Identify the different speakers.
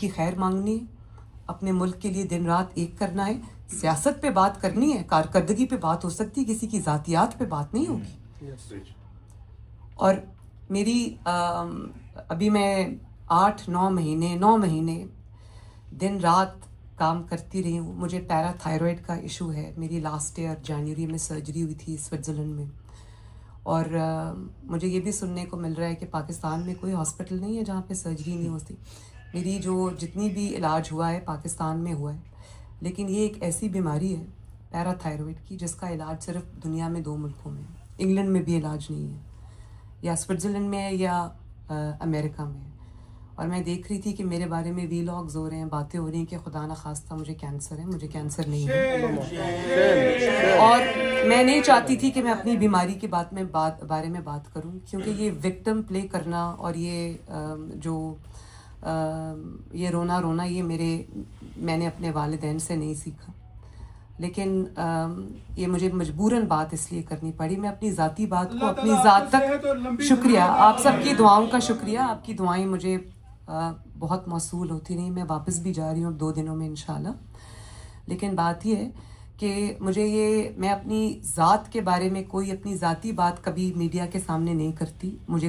Speaker 1: کی خیر مانگنی ہے، اپنے ملک کے لیے دن رات ایک کرنا ہے. سیاست پہ بات کرنی ہے، کارکردگی پہ بات ہو سکتی ہے، کسی کی ذاتیات پہ بات نہیں ہوگی. اور میری ابھی میں 9 مہینے دن رات کام کرتی رہی ہوں. مجھے پیرا تھائرائڈ کا ایشو ہے. میری لاسٹ ایئر جنوری میں سرجری ہوئی تھی سوئٹزرلینڈ میں. اور مجھے یہ بھی سننے کو مل رہا ہے کہ پاکستان میں کوئی ہاسپٹل نہیں ہے جہاں پہ سرجری نہیں ہوتی. میری جتنی بھی علاج ہوا ہے پاکستان میں ہوا ہے. لیکن یہ ایک ایسی بیماری ہے پیرا تھائرائڈ کی جس کا علاج صرف دنیا میں 2 ملکوں میں ہے. انگلینڈ میں بھی علاج نہیں ہے، یا سوئٹزرلینڈ میں ہے، یا امریکہ میں ہے. اور میں دیکھ رہی تھی کہ میرے بارے میں ویلاگز ہو رہے ہیں، باتیں ہو رہی ہیں کہ خدا نخواستہ مجھے کینسر ہے. مجھے کینسر نہیں ہے. اور میں نہیں چاہتی تھی کہ میں اپنی بیماری کے بارے میں بات کروں، کیونکہ یہ وکٹم پلے کرنا اور یہ یہ رونا یہ میں نے اپنے والدین سے نہیں سیکھا. لیکن یہ مجھے مجبوراً بات اس لیے کرنی پڑی. میں اپنی ذاتی بات کو اپنی ذات تک، شکریہ آپ سب کی دعاؤں کا شکریہ. آپ کی دعائیں مجھے بہت موصول ہوتی رہیں. میں واپس بھی جا رہی ہوں اب 2 دنوں میں انشاءاللہ. لیکن بات یہ ہے کہ میں اپنی ذات کے بارے میں کوئی اپنی ذاتی بات کبھی میڈیا کے سامنے نہیں کرتی. مجھے